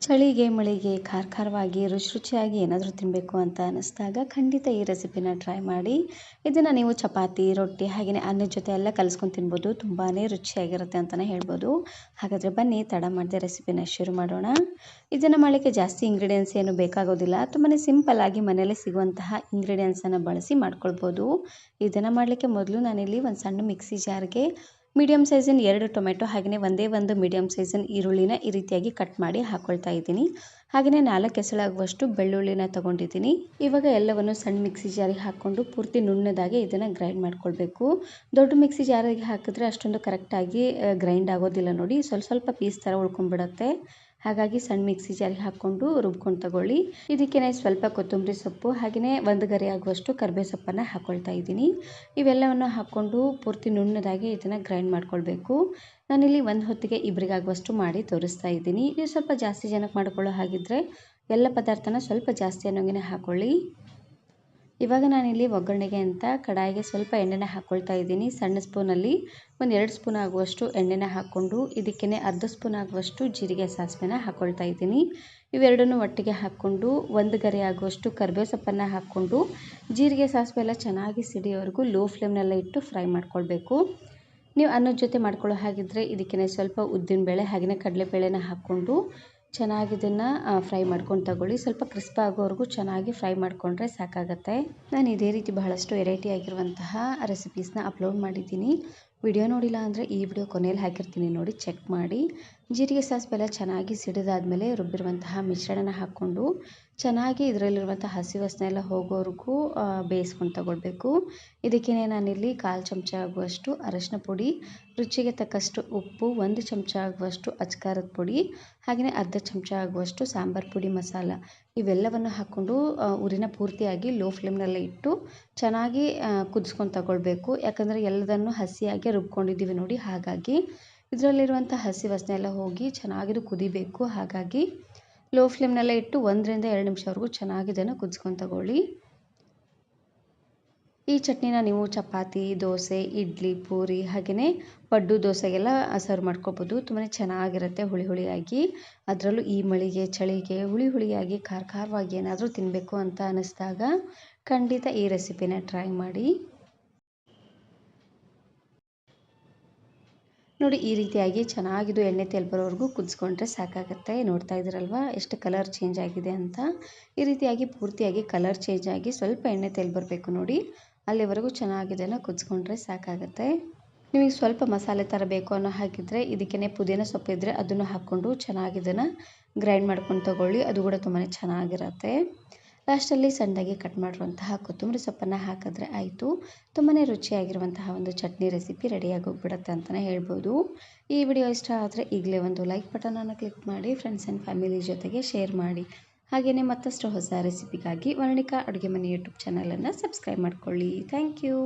ಚಳಿಗೆ ಮಳೆಗೆ ಖಾರವಾಗಿ ರುಚಿಯಾಗಿ ಏನಾದರೂ ತಿನ್ನಬೇಕು ಅಂತ ಅನ್ನಿಸ್ದಾಗ ಖಂಡಿತ ಈ ರೆಸಿಪಿನ ಟ್ರೈ ಮಾಡಿ. ಇದನ್ನು ನೀವು ಚಪಾತಿ, ರೊಟ್ಟಿ ಹಾಗೆಯೇ ಅನ್ನದ ಜೊತೆ ಎಲ್ಲ ಕಲಿಸ್ಕೊಂಡು ತಿನ್ಬೋದು. ತುಂಬಾ ರುಚಿಯಾಗಿರುತ್ತೆ ಅಂತಲೇ ಹೇಳ್ಬೋದು. ಹಾಗಾದರೆ ಬನ್ನಿ ತಡ ಮಾಡದೆ ರೆಸಿಪಿನ ಶುರು ಮಾಡೋಣ. ಇದನ್ನು ಮಾಡಲಿಕ್ಕೆ ಜಾಸ್ತಿ ಇಂಗ್ರೀಡಿಯೆಂಟ್ಸ್ ಏನು ಬೇಕಾಗೋದಿಲ್ಲ. ತುಂಬಾ ಸಿಂಪಲ್ಲಾಗಿ ಮನೆಯಲ್ಲೇ ಸಿಗುವಂತಹ ಇಂಗ್ರೀಡಿಯೆಂಟ್ಸನ್ನು ಬಳಸಿ ಮಾಡ್ಕೊಳ್ಬೋದು. ಇದನ್ನು ಮಾಡಲಿಕ್ಕೆ ಮೊದಲು ನಾನಿಲ್ಲಿ ಒಂದು ಸಣ್ಣ ಮಿಕ್ಸಿ ಜಾರ್ಗೆ ಮೀಡಿಯಮ್ ಸೈಜಿನ 2 ಟೊಮೆಟೊ ಹಾಗೆಯೇ ಒಂದೇ ಒಂದು ಮೀಡಿಯಮ್ ಸೈಜಿನ ಈರುಳ್ಳಿನ ಈ ರೀತಿಯಾಗಿ ಕಟ್ ಮಾಡಿ ಹಾಕ್ಕೊಳ್ತಾ ಇದ್ದೀನಿ. ಹಾಗೆಯೇ 4 ಎಸಳಾಗುವಷ್ಟು ಬೆಳ್ಳುಳ್ಳಿನ ತೊಗೊಂಡಿದ್ದೀನಿ. ಇವಾಗ ಎಲ್ಲವನ್ನು ಸಣ್ಣ ಮಿಕ್ಸಿ ಜಾರಿಗೆ ಹಾಕ್ಕೊಂಡು ಪೂರ್ತಿ ನುಣ್ಣದಾಗಿ ಇದನ್ನು ಗ್ರೈಂಡ್ ಮಾಡ್ಕೊಳ್ಬೇಕು. ದೊಡ್ಡ ಮಿಕ್ಸಿ ಜಾರಿಗೆ ಹಾಕಿದ್ರೆ ಅಷ್ಟೊಂದು ಕರೆಕ್ಟಾಗಿ ಗ್ರೈಂಡ್ ಆಗೋದಿಲ್ಲ ನೋಡಿ, ಸ್ವಲ್ಪ ಪೀಸ್ ಥರ ಉಳ್ಕೊಂಡ್ಬಿಡುತ್ತೆ. ಹಾಗಾಗಿ ಸಣ್ಣ ಮಿಕ್ಸಿ ಜಾರಿಗೆ ಹಾಕ್ಕೊಂಡು ರುಬ್ಕೊಂಡು ತಗೊಳ್ಳಿ. ಇದಕ್ಕೇ ಸ್ವಲ್ಪ ಕೊತ್ತಂಬರಿ ಸೊಪ್ಪು ಹಾಗೆಯೇ 1 ಗರಿ ಆಗುವಷ್ಟು ಕರಿಬೇವು ಸೊಪ್ಪನ್ನು ಹಾಕ್ಕೊಳ್ತಾ ಇದ್ದೀನಿ. ಇವೆಲ್ಲವನ್ನು ಹಾಕ್ಕೊಂಡು ಪೂರ್ತಿ ನುಣ್ಣದಾಗಿ ಇದನ್ನು ಗ್ರೈಂಡ್ ಮಾಡ್ಕೊಳ್ಬೇಕು. ನಾನಿಲ್ಲಿ ಒಂದು ಹೊತ್ತಿಗೆ ಇಬ್ಬರಿಗಾಗುವಷ್ಟು ಮಾಡಿ ತೋರಿಸ್ತಾ ಇದ್ದೀನಿ. ನೀವು ಸ್ವಲ್ಪ ಜಾಸ್ತಿ ಜನಕ್ಕೆ ಮಾಡ್ಕೊಳ್ಳೋ ಹಾಗಿದ್ರೆ ಎಲ್ಲ ಪದಾರ್ಥನ ಸ್ವಲ್ಪ ಜಾಸ್ತಿ ಅನ್ನೋಂಗೆ ಹಾಕ್ಕೊಳ್ಳಿ. ಇವಾಗ ನಾನಿಲ್ಲಿ ಒಗ್ಗರಣೆಗೆ ಅಂತ ಕಡಾಯಿಗೆ ಸ್ವಲ್ಪ ಎಣ್ಣೆನ ಹಾಕ್ಕೊಳ್ತಾ ಇದ್ದೀನಿ. ಸಣ್ಣ ಸ್ಪೂನಲ್ಲಿ ಒಂದು 2 ಸ್ಪೂನ್ ಆಗುವಷ್ಟು ಎಣ್ಣೆನ ಹಾಕ್ಕೊಂಡು ಇದಕ್ಕೇ ಅರ್ಧ ಸ್ಪೂನ್ ಆಗುವಷ್ಟು ಜೀರಿಗೆ ಸಾಸಿವೆನ ಹಾಕ್ಕೊಳ್ತಾ ಇದ್ದೀನಿ. ಇವೆರಡನ್ನೂ ಒಟ್ಟಿಗೆ ಹಾಕ್ಕೊಂಡು 1 ಗರಿ ಆಗುವಷ್ಟು ಕರಿಬೇವು ಸೊಪ್ಪನ್ನು ಹಾಕ್ಕೊಂಡು ಜೀರಿಗೆ ಸಾಸಿವೆ ಎಲ್ಲ ಚೆನ್ನಾಗಿ ಸಿಡಿಯೋವರೆಗೂ ಲೋ ಫ್ಲೇಮ್ನಲ್ಲೇ ಇಟ್ಟು ಫ್ರೈ ಮಾಡ್ಕೊಳ್ಬೇಕು. ನೀವು ಅನ್ನದ ಜೊತೆ ಮಾಡ್ಕೊಳ್ಳೋ ಹಾಗಿದ್ರೆ ಇದಕ್ಕೇ ಸ್ವಲ್ಪ ಉದ್ದಿನಬೇಳೆ ಹಾಗೆಯೇ ಕಡಲೆಬೇಳೆನ ಹಾಕ್ಕೊಂಡು ಚೆನ್ನಾಗಿ ಇದನ್ನು ಫ್ರೈ ಮಾಡ್ಕೊಂಡು ತಗೊಳ್ಳಿ. ಸ್ವಲ್ಪ ಕ್ರಿಸ್ಪ್ ಆಗೋವರೆಗೂ ಚೆನ್ನಾಗಿ ಫ್ರೈ ಮಾಡಿಕೊಂಡ್ರೆ ಸಾಕಾಗತ್ತೆ. ನಾನು ಇದೇ ರೀತಿ ಬಹಳಷ್ಟು ವೆರೈಟಿ ಆಗಿರುವಂತಹ ರೆಸಿಪೀಸ್ನ ಅಪ್ಲೋಡ್ ಮಾಡಿದ್ದೀನಿ. ವಿಡಿಯೋ ನೋಡಿಲ್ಲ ಅಂದರೆ ಈ ವಿಡಿಯೋ ಕೊನೆಯಲ್ಲಿ ಹಾಕಿರ್ತೀನಿ, ನೋಡಿ ಚೆಕ್ ಮಾಡಿ. ಜೀರಿಗೆ ಸಾಸಿವೆ ಎಲ್ಲ ಚೆನ್ನಾಗಿ ಸಿಡಿದಾದ್ಮೇಲೆ ರುಬ್ಬಿರುವಂತಹ ಮಿಶ್ರಣನ ಹಾಕ್ಕೊಂಡು ಚೆನ್ನಾಗಿ ಇದರಲ್ಲಿರುವಂಥ ಹಸಿ ವಾಸನೆ ಎಲ್ಲ ಹೋಗೋವರೆಗೂ ಬೇಯಿಸ್ಕೊಂಡು ತಗೊಳ್ಬೇಕು. ಇದಕ್ಕೇ ನಾನಿಲ್ಲಿ 1/4 ಚಮಚ ಆಗುವಷ್ಟು ಅರಶಿನ ಪುಡಿ, ರುಚಿಗೆ ತಕ್ಕಷ್ಟು ಉಪ್ಪು, 1 ಚಮಚ ಆಗುವಷ್ಟು ಅಚ್ಕಾರದ ಪುಡಿ ಹಾಗೆಯೇ ಅರ್ಧ ಚಮಚ ಆಗುವಷ್ಟು ಸಾಂಬಾರು ಪುಡಿ ಮಸಾಲ ಇವೆಲ್ಲವನ್ನು ಹಾಕ್ಕೊಂಡು ಉರಿನ ಪೂರ್ತಿಯಾಗಿ ಲೋ ಫ್ಲೇಮ್ನಲ್ಲೇ ಇಟ್ಟು ಚೆನ್ನಾಗಿ ಕುದಿಸ್ಕೊಂಡು ತಗೊಳ್ಬೇಕು. ಯಾಕಂದರೆ ಎಲ್ಲದನ್ನು ಹಸಿಯಾಗಿ ರುಬ್ಕೊಂಡಿದ್ದೀವಿ ನೋಡಿ, ಹಾಗಾಗಿ ಇದರಲ್ಲಿರುವಂಥ ಹಸಿ ವಾಸನೆ ಎಲ್ಲ ಹೋಗಿ ಚೆನ್ನಾಗಿದು ಕುದಿಬೇಕು. ಹಾಗಾಗಿ ಲೋ ಫ್ಲೇಮ್ನಲ್ಲೇ ಇಟ್ಟು 1 ರಿಂದ 2 ನಿಮಿಷವರೆಗೂ ಚೆನ್ನಾಗಿ ಇದನ್ನು ಕುದಿಸ್ಕೊಂಡು ತಗೊಳ್ಳಿ. ಈ ಚಟ್ನಿನ ನೀವು ಚಪಾತಿ, ದೋಸೆ, ಇಡ್ಲಿ, ಪೂರಿ ಹಾಗೆಯೇ ಪಡ್ಡು ದೋಸೆಗೆಲ್ಲ ಸರ್ವ್ ಮಾಡ್ಕೊಬೋದು. ತುಂಬಾ ಚೆನ್ನಾಗಿರುತ್ತೆ ಹುಳಿಯಾಗಿ. ಅದರಲ್ಲೂ ಈ ಮಳೆಗೆ ಚಳಿಗೆ ಹುಳಿಯಾಗಿ ಖಾರವಾಗಿ ಏನಾದರೂ ತಿನ್ನಬೇಕು ಅಂತ ಅನ್ನಿಸ್ದಾಗ ಖಂಡಿತ ಈ ರೆಸಿಪಿನ ಟ್ರೈ ಮಾಡಿ. ನೋಡಿ ಈ ರೀತಿಯಾಗಿ ಚೆನ್ನಾಗಿದು ಎಣ್ಣೆ ತೇಲ್ ಬರೋವರೆಗೂ ಕುದಿಸ್ಕೊಂಡ್ರೆ ಸಾಕಾಗುತ್ತೆ. ನೋಡ್ತಾ ಇದ್ದೀರಲ್ವಾ ಎಷ್ಟು ಕಲರ್ ಚೇಂಜ್ ಆಗಿದೆ ಅಂತ. ಈ ರೀತಿಯಾಗಿ ಪೂರ್ತಿಯಾಗಿ ಕಲರ್ ಚೇಂಜ್ ಆಗಿ ಸ್ವಲ್ಪ ಎಣ್ಣೆ ತೇಲ್ ಬರಬೇಕು ನೋಡಿ, ಅಲ್ಲಿವರೆಗೂ ಚೆನ್ನಾಗಿದೆನ ಕುದಿಸ್ಕೊಂಡ್ರೆ ಸಾಕಾಗುತ್ತೆ. ನಿಮಗೆ ಸ್ವಲ್ಪ ಮಸಾಲೆ ಥರ ಬೇಕು ಅನ್ನೋ ಹಾಗಿದ್ರೆ ಇದಕ್ಕೇ ಪುದೀನ ಸೊಪ್ಪು ಇದ್ದರೆ ಅದನ್ನು ಹಾಕ್ಕೊಂಡು ಚೆನ್ನಾಗಿ ಇದನ್ನು ಗ್ರೈಂಡ್ ಮಾಡ್ಕೊಂಡು ತಗೊಳ್ಳಿ. ಅದು ಕೂಡ ತುಂಬಾ ಚೆನ್ನಾಗಿರುತ್ತೆ. ಲಾಸ್ಟಲ್ಲಿ ಸಣ್ಣದಾಗಿ ಕಟ್ ಮಾಡಿರುವಂತಹ ಕೊತ್ತಂಬರಿ ಸೊಪ್ಪನ್ನು ಹಾಕಿದ್ರೆ ಆಯಿತು. ತುಂಬಾ ರುಚಿಯಾಗಿರುವಂತಹ ಒಂದು ಚಟ್ನಿ ರೆಸಿಪಿ ರೆಡಿಯಾಗಿ ಹೋಗ್ಬಿಡುತ್ತೆ ಅಂತಲೇ ಹೇಳ್ಬೋದು. ಈ ವಿಡಿಯೋ ಇಷ್ಟ ಆದರೆ ಈಗಲೇ ಒಂದು ಲೈಕ್ ಬಟನನ್ನು ಕ್ಲಿಕ್ ಮಾಡಿ, ಫ್ರೆಂಡ್ಸ್ ಆ್ಯಂಡ್ ಫ್ಯಾಮಿಲಿ ಜೊತೆಗೆ ಶೇರ್ ಮಾಡಿ. ಹಾಗೆಯೇ ಮತ್ತಷ್ಟು ಹೊಸ ರೆಸಿಪಿಗಾಗಿ ವರ್ಣಿಕಾ ಅಡುಗೆ ಮನೆ ಯೂಟ್ಯೂಬ್ ಚಾನಲನ್ನು ಸಬ್ಸ್ಕ್ರೈಬ್ ಮಾಡ್ಕೊಳ್ಳಿ. Thank you.